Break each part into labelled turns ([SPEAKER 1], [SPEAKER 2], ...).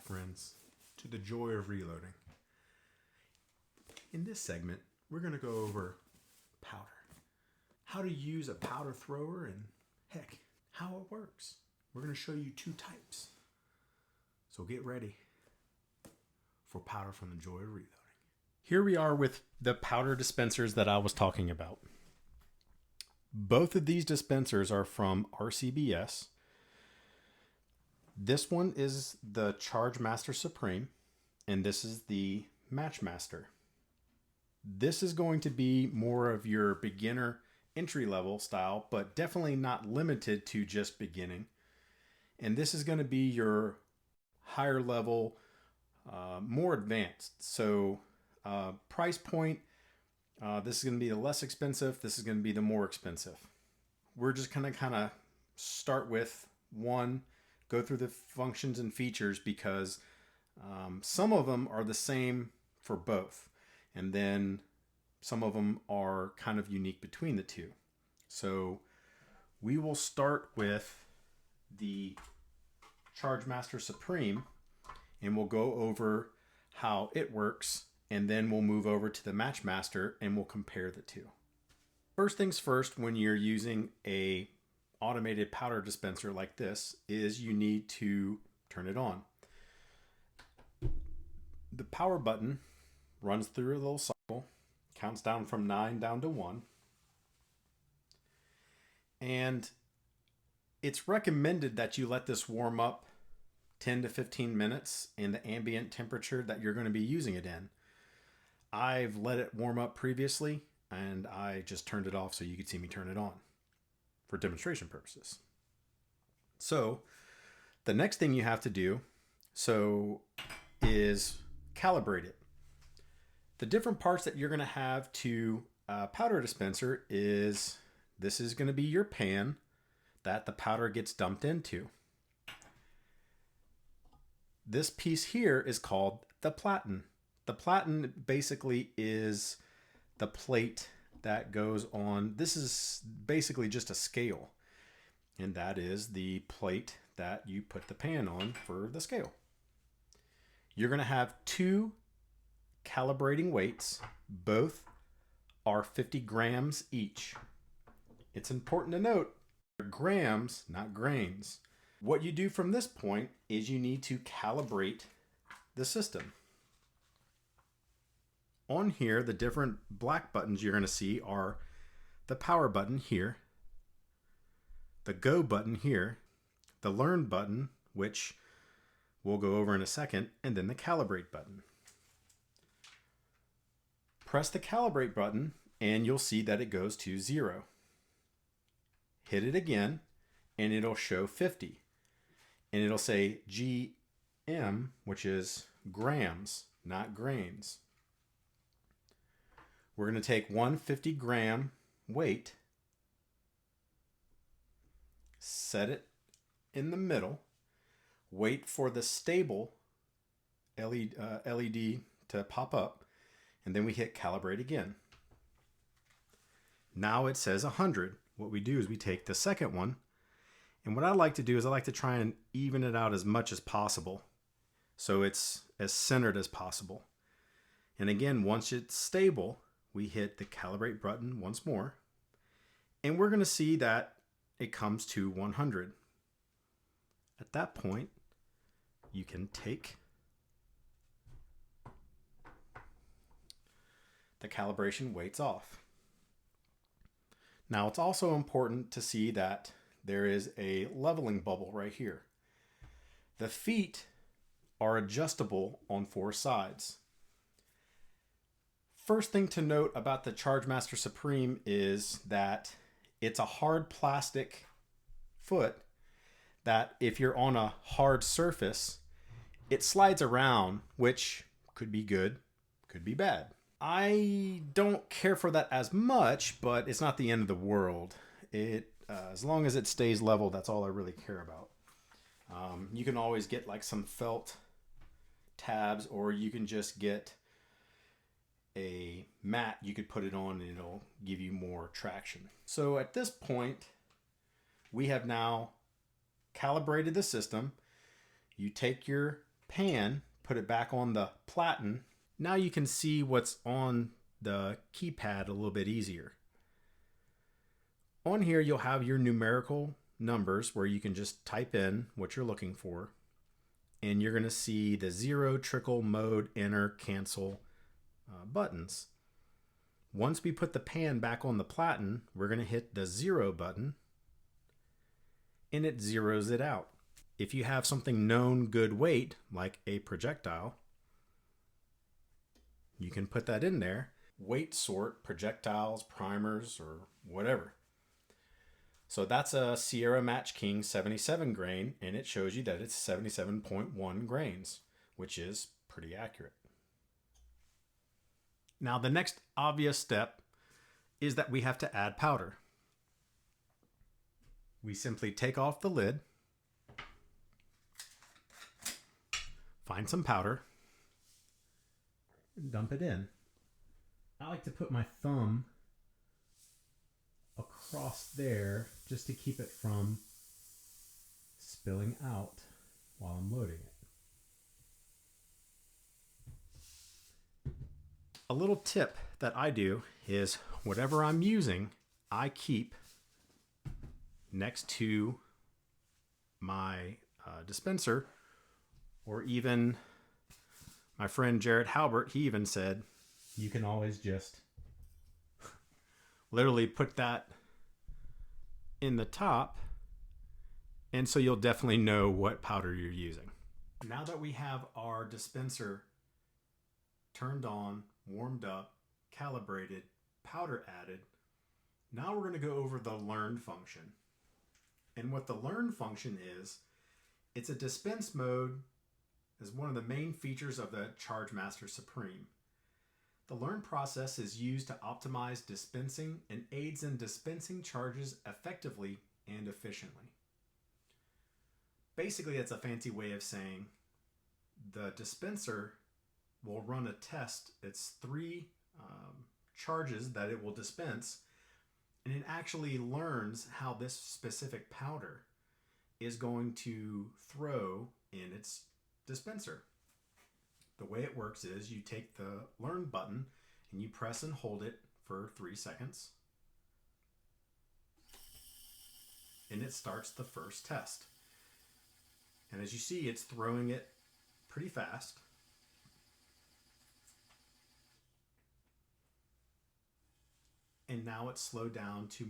[SPEAKER 1] friends, to the joy of reloading. In this segment, we're going to go over powder. How to use a powder thrower and, heck, how it works. We're going to show you two types. So get ready for powder from the joy of reloading. Here we are with the powder dispensers that I was talking about. Both of these dispensers are from RCBS. This one is the Charge Master Supreme, and this is the Match Master. This is going to be more of your beginner entry-level style, but definitely not limited to just beginning. And this is going to be your higher level, more advanced. So price point, this is going to be the less expensive. This is going to be the more expensive. We're just going to kind of start with one, go through the functions and features because some of them are the same for both. And then some of them are kind of unique between the two. So we will start with the Charge Master Supreme and we'll go over how it works, and then we'll move over to the Match Master and we'll compare the two. First things first, when you're using a automated powder dispenser like this, is you need to turn it on. The power button runs through a little cycle, counts down from 9 down to 1. And it's recommended that you let this warm up 10 to 15 minutes in the ambient temperature that you're going to be using it in. I've let it warm up previously, and I just turned it off so you could see me turn it on for demonstration purposes. So the next thing you have to do is calibrate it. The different parts that you're going to have to powder dispenser is, this is going to be your pan that the powder gets dumped into. This piece here is called the platen. The platen basically is the plate that goes on. This is basically just a scale, and that is the plate that you put the pan on for the scale. You're going to have two calibrating weights. Both are 50 grams each. It's important to note, grams, not grains. What you do from this point is you need to calibrate the system. On here, the different black buttons you're going to see are the power button here, the go button here, the learn button, which we'll go over in a second, and then the calibrate button. Press the calibrate button and you'll see that it goes to 0. Hit it again and it'll show 50. And it'll say GM, which is grams, not grains. We're going to take 150 gram weight, set it in the middle, wait for the stable LED to pop up, and then we hit calibrate again. Now it says 100. What we do is we take the second one, and what I like to do is I like to try and even it out as much as possible so it's as centered as possible. And again, once it's stable, we hit the calibrate button once more, and we're going to see that it comes to 100. At that point, you can take the calibration weights off. Now, it's also important to see that there is a leveling bubble right here. The feet are adjustable on 4 sides. First thing to note about the Charge Master Supreme is that it's a hard plastic foot that if you're on a hard surface, it slides around, which could be good, could be bad. I don't care for that as much, but it's not the end of the world. As long as it stays level, that's all I really care about. You can always get like some felt tabs, or you can just get a mat you could put it on and it'll give you more traction. So at this point, we have now calibrated the system. You take your pan, put it back on the platen, now you can see what's on the keypad a little bit easier. On here, you'll have your numerical numbers where you can just type in what you're looking for. And you're going to see the 0, trickle, mode, enter, cancel buttons. Once we put the pan back on the platen, we're going to hit the 0 button and it zeroes it out. If you have something known good weight, like a projectile, you can put that in there. Weight sort projectiles, primers, or whatever. So that's a Sierra Match King 77 grain, and it shows you that it's 77.1 grains, which is pretty accurate. Now the next obvious step is that we have to add powder. We simply take off the lid, find some powder, and dump it in. I like to put my thumb across there just to keep it from spilling out while I'm loading it. A little tip that I do is whatever I'm using, I keep next to my dispenser, or even my friend Jared Halbert, he even said, you can always just literally put that in the top, and so you'll definitely know what powder you're using. Now that we have our dispenser turned on, warmed up, calibrated, powder added, now we're going to go over the learn function. And what the learn function is, it's a dispense mode as one of the main features of the Chargemaster Supreme. The learn process is used to optimize dispensing and aids in dispensing charges effectively and efficiently. Basically, it's a fancy way of saying the dispenser will run a test. It's 3 charges that it will dispense, and it actually learns how this specific powder is going to throw in its dispenser. The way it works is you take the learn button and you press and hold it for 3 seconds, and it starts the first test. And as you see, it's throwing it pretty fast. And now it's slowed down to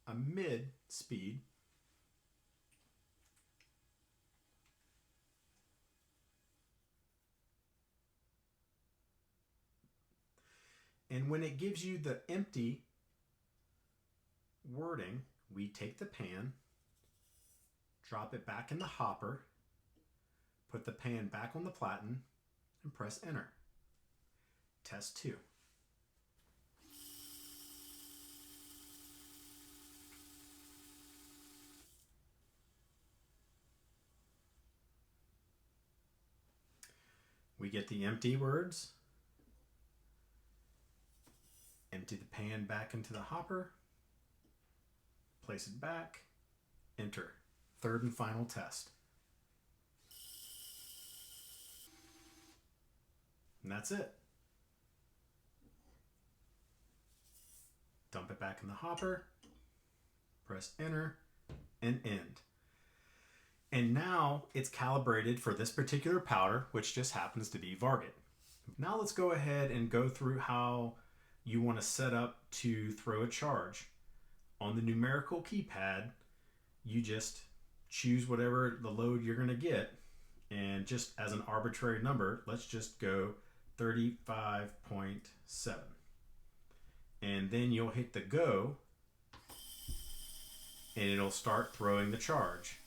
[SPEAKER 1] a mid speed. And when it gives you the empty wording, we take the pan, drop it back in the hopper, put the pan back on the platen, and press enter. Test 2. We get the empty words, empty the pan back into the hopper, place it back, enter. Third and final test. And that's it. Dump it back in the hopper, press enter, and end. And now it's calibrated for this particular powder, which just happens to be Varget. Now let's go ahead and go through how you want to set up to throw a charge. On the numerical keypad, you just choose whatever the load you're going to get, and just as an arbitrary number, let's just go 35.7. And then you'll hit the go, and it'll start throwing the charge.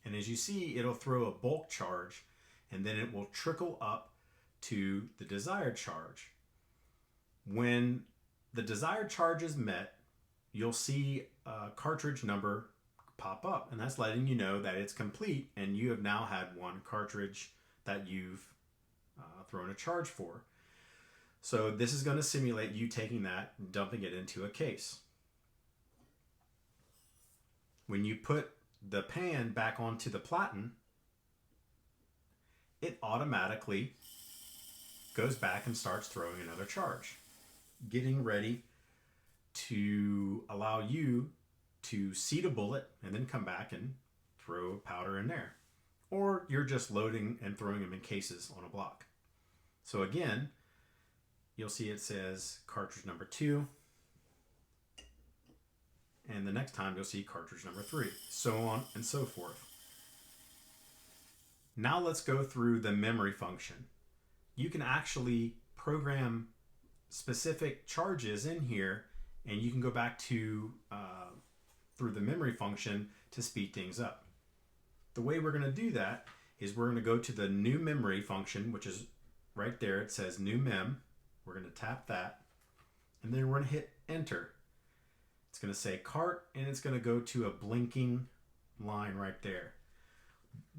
[SPEAKER 1] And as you see, it'll throw a bulk charge, and then it will trickle up to the desired charge. When the desired charge is met, you'll see a cartridge number pop up, and that's letting you know that it's complete and you have now had 1 cartridge that you've thrown a charge for. So this is going to simulate you taking that and dumping it into a case. when you put the pan back onto the platen, it automatically goes back and starts throwing another charge, getting ready to allow you to seat a bullet and then come back and throw powder in there. Or you're just loading and throwing them in cases on a block. So again, you'll see it says cartridge number 2. And the next time you'll see cartridge number 3. So on and so forth. Now let's go through the memory function. You can actually program specific charges in here, and you can go back to through the memory function to speed things up. The way we're going to do that is we're going to go to the new memory function, which is right there. It says new mem. We're going to tap that, and then we're going to hit enter. It's going to say cart, and it's going to go to a blinking line right there.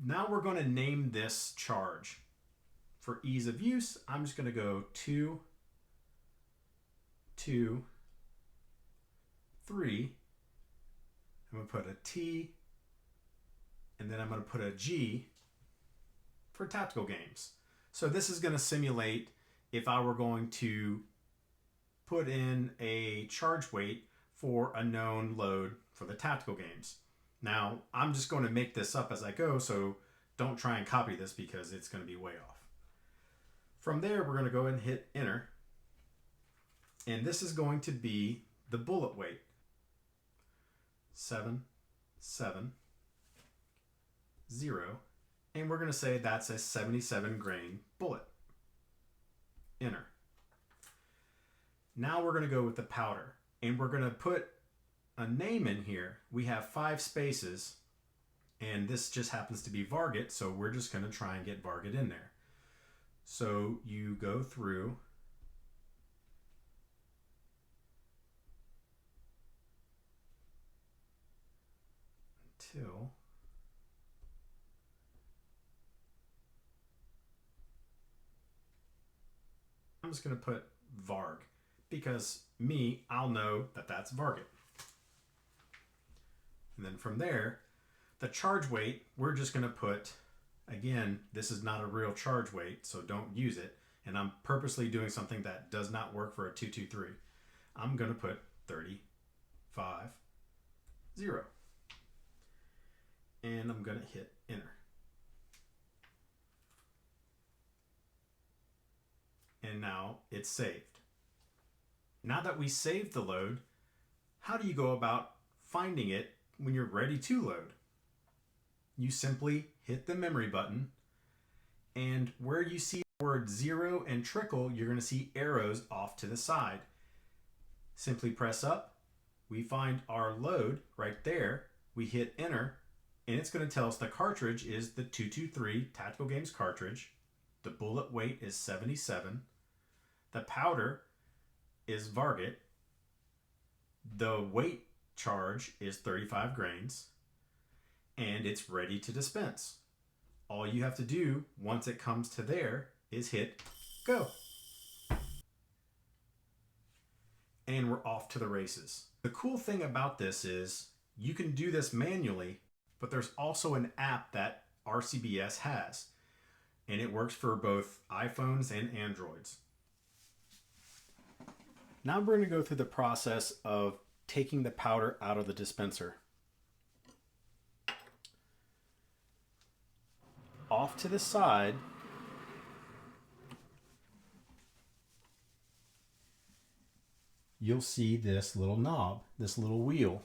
[SPEAKER 1] Now we're going to name this charge. For ease of use, I'm just going to go 2, 2, 3. I'm going to put a T, and then I'm going to put a G for tactical games. So this is going to simulate if I were going to put in a charge weight for a known load for the tactical games. Now, I'm just going to make this up as I go, so don't try and copy this because it's going to be way off. From there, we're going to go ahead and hit enter. And this is going to be the bullet weight. 7, 7, 0. And we're going to say that's a 77 grain bullet. Enter. Now we're going to go with the powder. And we're going to put a name in here. We have 5 spaces. And this just happens to be Varget. So we're just going to try and get Varget in there. So you go through until I'm just going to put Varg because I'll know that that's Varget. And then from there, the charge weight, we're just going to put, again, this is not a real charge weight, so don't use it. And I'm purposely doing something that does not work for a 223. I'm going to put 35, 0. And I'm going to hit enter. And now it's saved. Now that we saved the load, how do you go about finding it when you're ready to load? You simply hit the memory button, and where you see the word 0 and trickle, you're going to see arrows off to the side. Simply press up. We find our load right there. We hit enter, and it's going to tell us the cartridge is the 223 Tactical Games cartridge. The bullet weight is 77. The powder is Varget. The weight charge is 35 grains. And it's ready to dispense. All you have to do once it comes to there is hit go. And we're off to the races. The cool thing about this is you can do this manually, but there's also an app that RCBS has. And it works for both iPhones and Androids. Now we're going to go through the process of taking the powder out of the dispenser. Off to the side, you'll see this little knob, this little wheel.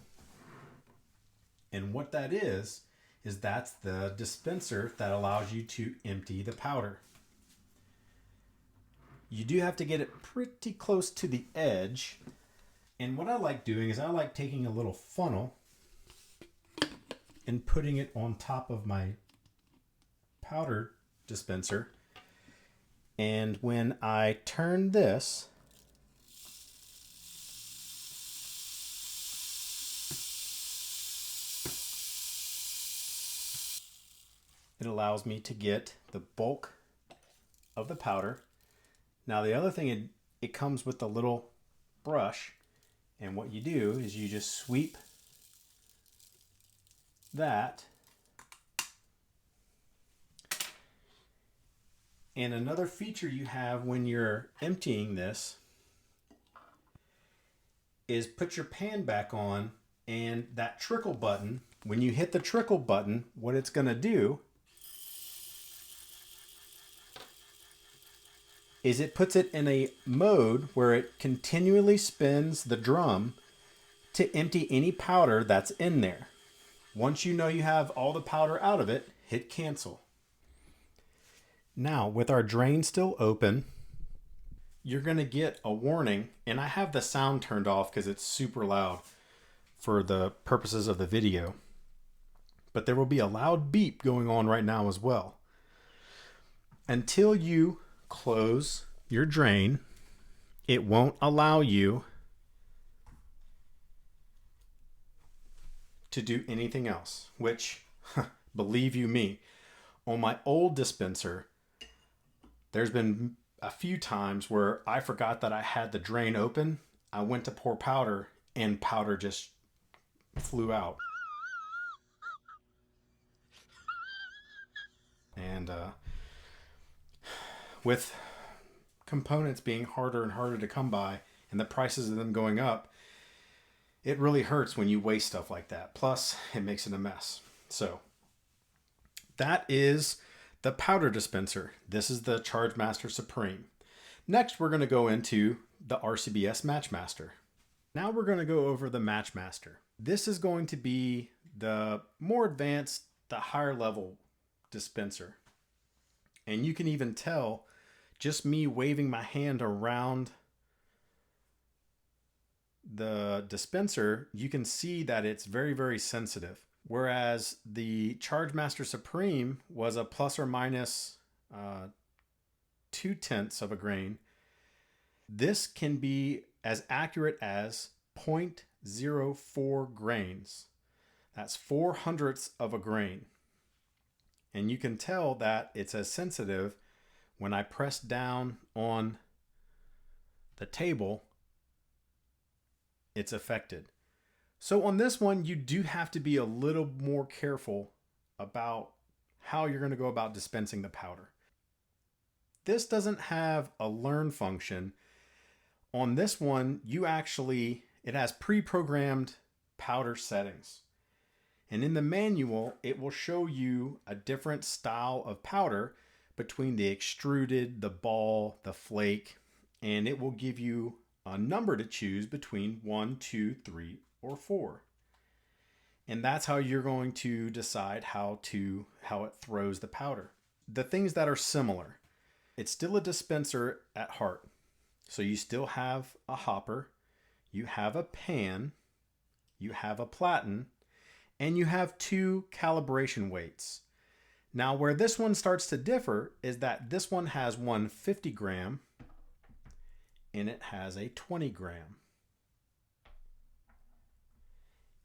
[SPEAKER 1] And what that is that's the dispenser that allows you to empty the powder. You do have to get it pretty close to the edge. And what I like doing is I like taking a little funnel and putting it on top of my powder dispenser. And when I turn this, it allows me to get the bulk of the powder. Now the other thing, it comes with a little brush, and what you do is you just sweep that. And another feature you have when you're emptying this is put your pan back on, and that trickle button, when you hit the trickle button, what it's going to do is it puts it in a mode where it continually spins the drum to empty any powder that's in there. Once you know you have all the powder out of it, hit cancel. Now, with our drain still open, you're going to get a warning, and I have the sound turned off because it's super loud for the purposes of the video. But there will be a loud beep going on right now as well. Until you close your drain, it won't allow you to do anything else, which, believe you me, on my old dispenser, there's been a few times where I forgot that I had the drain open. I went to pour powder and powder just flew out. And with components being harder and harder to come by and the prices of them going up, it really hurts when you waste stuff like that. Plus, it makes it a mess. So that is the powder dispenser. This is the Chargemaster Supreme. Next, we're going to go into the RCBS Matchmaster. Now we're going to go over the Matchmaster. This is going to be the more advanced, the higher level dispenser. And you can even tell just me waving my hand around the dispenser, you can see that it's very, very sensitive. Whereas the Chargemaster Supreme was a plus or minus 0.2 of a grain. This can be as accurate as 0.04 grains. That's 0.04 of a grain. And you can tell that it's as sensitive when I press down on the table, it's affected. So on this one, you do have to be a little more careful about how you're going to go about dispensing the powder. This doesn't have a learn function. On this one, it has pre-programmed powder settings. And in the manual, it will show you a different style of powder between the extruded, the ball, the flake, and it will give you a number to choose between 1, 2, 3, or 4. And that's how you're going to decide how it throws the powder. The things that are similar, it's still a dispenser at heart. So you still have a hopper, you have a pan, you have a platen, and you have 2 calibration weights. Now where this one starts to differ is that this one has one 50 gram and it has a 20 gram.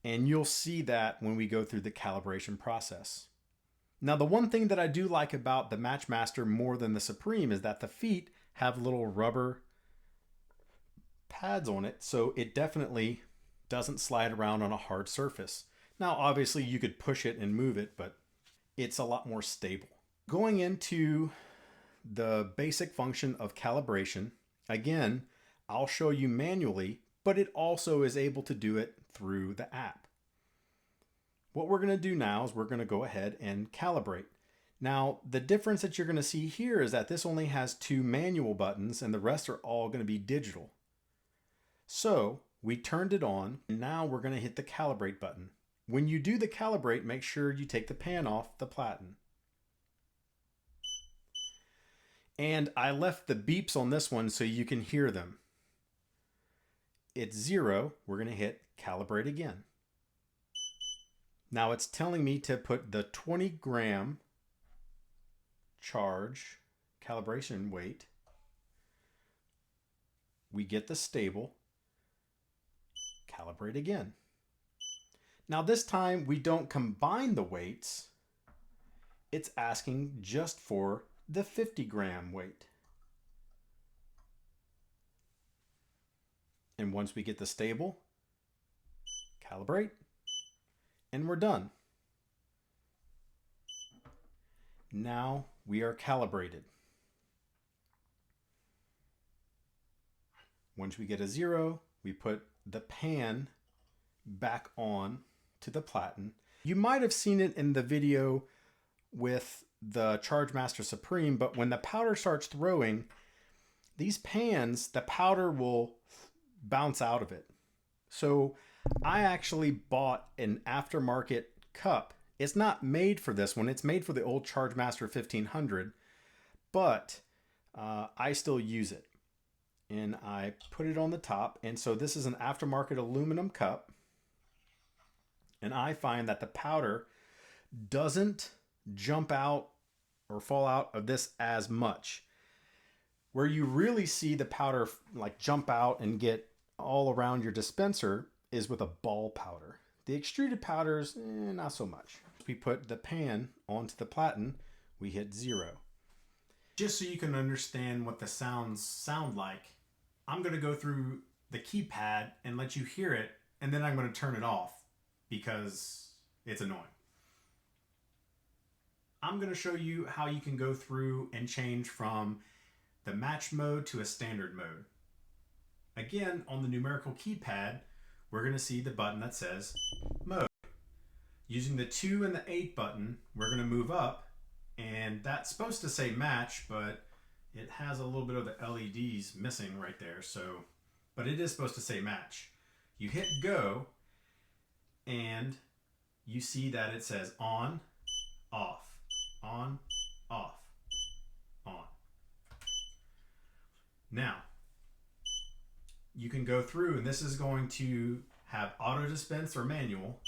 [SPEAKER 1] And you'll see that when we go through the calibration process. Now the one thing that I do like about the Matchmaster more than the Supreme is that the feet have little rubber pads on it, so it definitely doesn't slide around on a hard surface. Now obviously you could push it and move it, but it's a lot more stable. Going into the basic function of calibration, again, I'll show you manually, but it also is able to do it through the app. What we're going to do now is we're going to go ahead and calibrate. Now, the difference that you're going to see here is that this only has 2 manual buttons and the rest are all going to be digital. So we turned it on, and now we're going to hit the calibrate button. When you do the calibrate, make sure you take the pan off the platen. And I left the beeps on this one so you can hear them. It's 0. We're going to hit calibrate again. Now it's telling me to put the 20 gram charge calibration weight. We get the stable. Calibrate again. Now this time we don't combine the weights. It's asking just for the 50 gram weight. And once we get the stable, calibrate, and we're done. Now we are calibrated. Once we get a 0, we put the pan back on to the platen. You might have seen it in the video with the Charge Master Supreme, but when the powder starts throwing, these pans, the powder will bounce out of it. So I actually bought an aftermarket cup. It's not made for this one. It's made for the old Charge Master 1500, but I still use it. And I put it on the top. And so this is an aftermarket aluminum cup. And I find that the powder doesn't jump out or fall out of this as much. Where you really see the powder like jump out and get all around your dispenser is with a ball powder. The extruded powders, not so much. We put the pan onto the platen, we hit 0. Just so you can understand what the sounds sound like, I'm going to go through the keypad and let you hear it, and then I'm going to turn it off because it's annoying. I'm going to show you how you can go through and change from the match mode to a standard mode. Again, on the numerical keypad, we're going to see the button that says mode. Using the 2 and the 8 button, we're going to move up, and that's supposed to say match, but it has a little bit of the LEDs missing right there, but it is supposed to say match. You hit go, and you see that it says on, off, on, off, on. Now, you can go through, and this is going to have auto dispense or manual.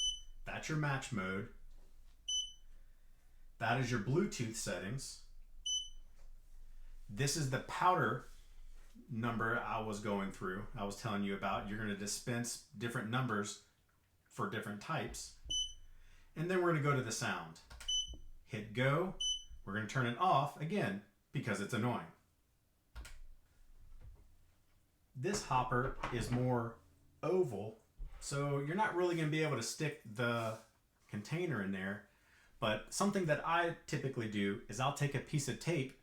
[SPEAKER 1] That's your match mode. That is your Bluetooth settings. This is the powder number I was going through. I was telling you about. You're going to dispense different numbers for different types. And then we're going to go to the sound. Hit go. We're going to turn it off again because it's annoying. This hopper is more oval, so you're not really going to be able to stick the container in there. But something that I typically do is I'll take a piece of tape,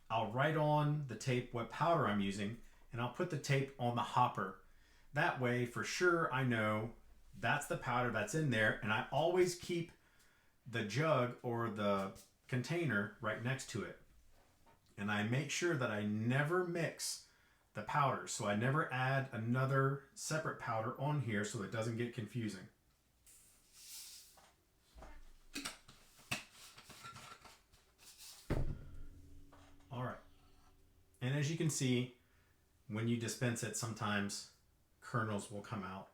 [SPEAKER 1] I'll write on the tape what powder I'm using, and I'll put the tape on the hopper. That way, for sure, I know that's the powder that's in there, and I always keep the jug or the container right next to it. And I make sure that I never mix the powder, so I never add another separate powder on here so it doesn't get confusing. All right, and as you can see, when you dispense it, sometimes kernels will come out,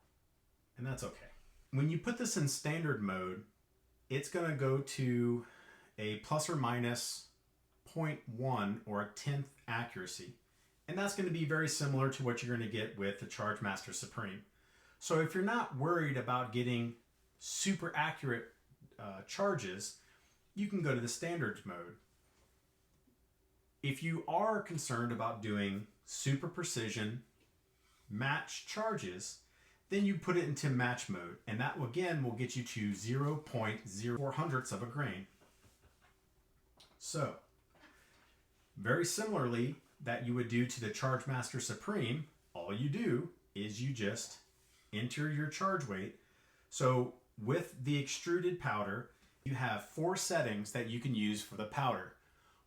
[SPEAKER 1] and that's okay. When you put this in standard mode, it's going to go to a plus or minus 0.1 or a 10th accuracy. And that's going to be very similar to what you're going to get with the Charge Master Supreme. So if you're not worried about getting super accurate charges, you can go to the standard mode. If you are concerned about doing super precision match charges, then you put it into match mode. And that again will get you to 0.04 hundredths of a grain. So, very similarly, that you would do to the Charge Master Supreme, all you do is you just enter your charge weight. So with the extruded powder, you have 4 settings that you can use for the powder.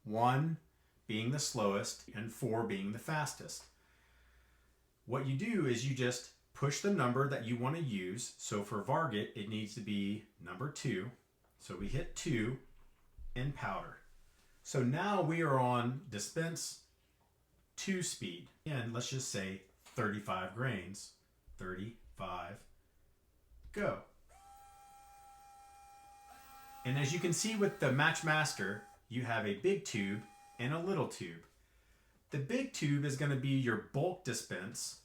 [SPEAKER 1] 1 being the slowest and 4 being the fastest. What you do is you just push the number that you want to use. So for Varget, it needs to be number 2. So we hit 2 in powder. So now we are on dispense 2 speed, and let's just say 35 grains. 35, go. And as you can see with the Match Master, you have a big tube and a little tube. The big tube is going to be your bulk dispense,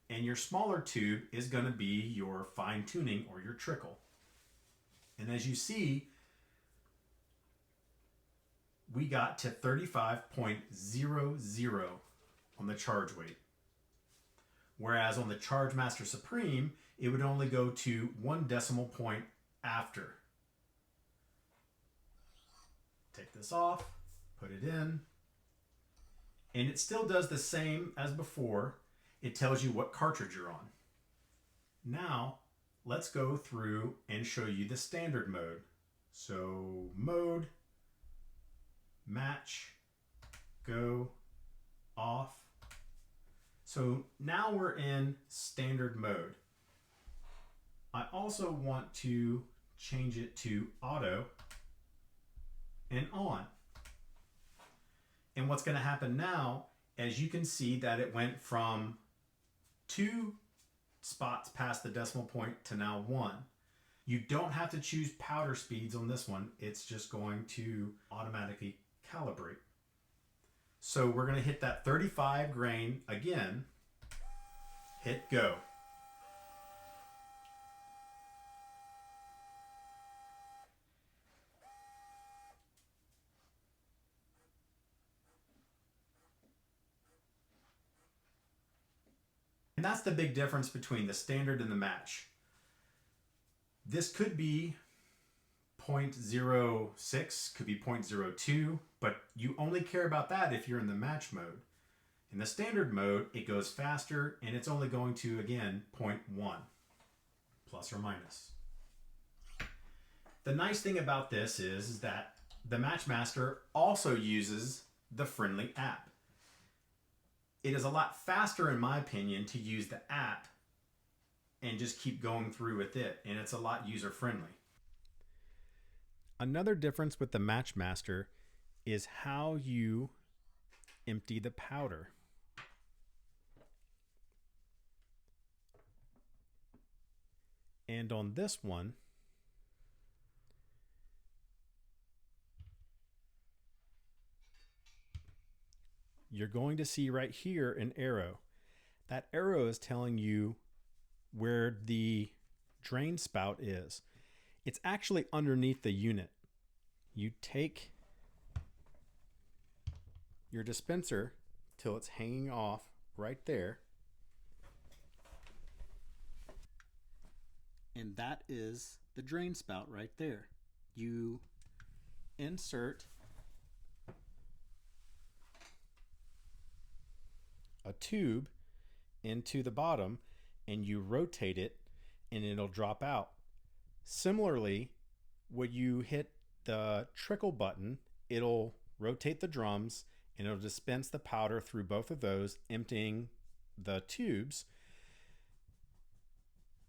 [SPEAKER 1] and your smaller tube is going to be your fine tuning or your trickle. And as you see, we got to 35.00 on the charge weight. Whereas on the Charge Master Supreme, it would only go to 1 decimal point after. take this off, put it in, and it still does the same as before. It tells you what cartridge you're on. Now, let's go through and show you the standard mode. So, mode, match, go, off. So now we're in standard mode. I also want to change it to auto and on. And what's going to happen now, as you can see that it went from 2 spots past the decimal point to now 1. You don't have to choose powder speeds on this one. It's just going to automatically calibrate. So we're going to hit that 35 grain again. Hit go. And that's the big difference between the standard and the match. This could be 0.06, could be 0.02, but you only care about that if you're in the match mode. In the standard mode, it goes faster and it's only going to, again, 0.1, plus or minus. The nice thing about this is that the Matchmaster also uses the Friendly app. It is a lot faster, in my opinion, to use the app and just keep going through with it, and it's a lot user-friendly. Another difference with the Matchmaster is how you empty the powder. And on this one, you're going to see right here an arrow. That arrow is telling you where the drain spout is. It's actually underneath the unit. You take your dispenser till it's hanging off right there. And that is the drain spout right there. You insert a tube into the bottom and you rotate it and it'll drop out. Similarly, when you hit the trickle button, it'll rotate the drums and it'll dispense the powder through both of those, emptying the tubes.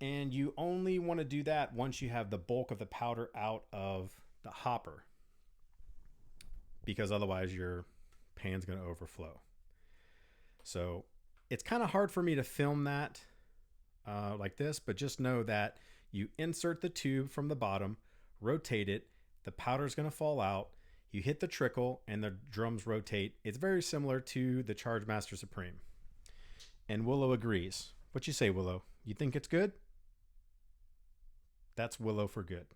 [SPEAKER 1] And you only want to do that once you have the bulk of the powder out of the hopper, because otherwise your pan's going to overflow. So it's kind of hard for me to film that like this, but just know that you insert the tube from the bottom, rotate it, the powder's going to fall out, you hit the trickle and the drums rotate. It's very similar to the Chargemaster Supreme. And Willow agrees. What you say, Willow? You think it's good? That's Willow for good.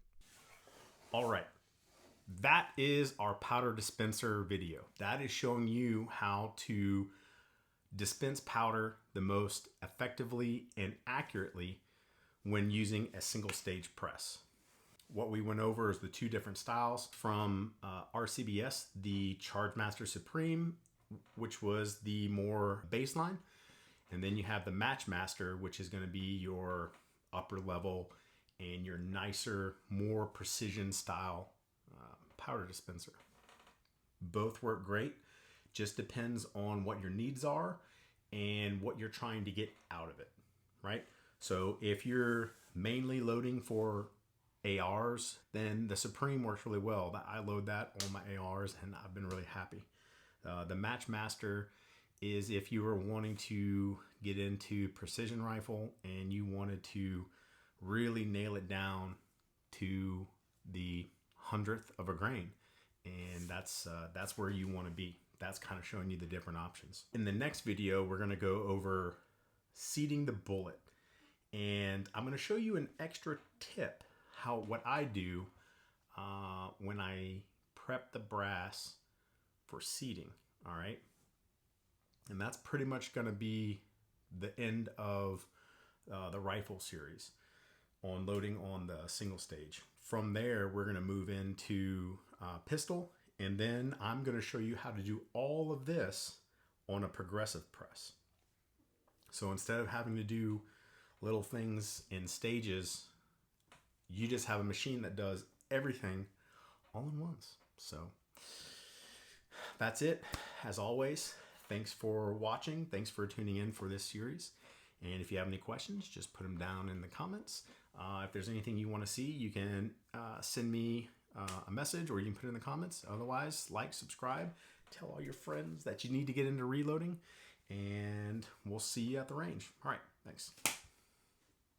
[SPEAKER 1] All right. That is our powder dispenser video. That is showing you how to dispense powder the most effectively and accurately when using a single stage press. What we went over is the 2 different styles from RCBS, the Chargemaster Supreme, which was the more baseline. And then you have the Matchmaster, which is going to be your upper level and your nicer, more precision style powder dispenser. Both work great. Just depends on what your needs are and what you're trying to get out of it, right? So if you're mainly loading for ARs, then the Supreme works really well. I load that on my ARs and I've been really happy. The Matchmaster is if you were wanting to get into precision rifle and you wanted to really nail it down to the 100th of a grain, and that's where you want to be. That's kind of showing you the different options. In the next video, we're going to go over seating the bullet, and I'm going to show you an extra tip what I do when I prep the brass for seating. All right, and that's pretty much going to be the end of the rifle series on loading on the single stage. From there, we're going to move into pistol And then I'm going to show you how to do all of this on a progressive press. So instead of having to do little things in stages, you just have a machine that does everything all in once. So that's it. As always, thanks for watching. Thanks for tuning in for this series. And if you have any questions, just put them down in the comments. If there's anything you want to see, you can send me a message, or you can put it in the comments. Otherwise, like, subscribe, tell all your friends that you need to get into reloading, and we'll see you at the range. All right, thanks.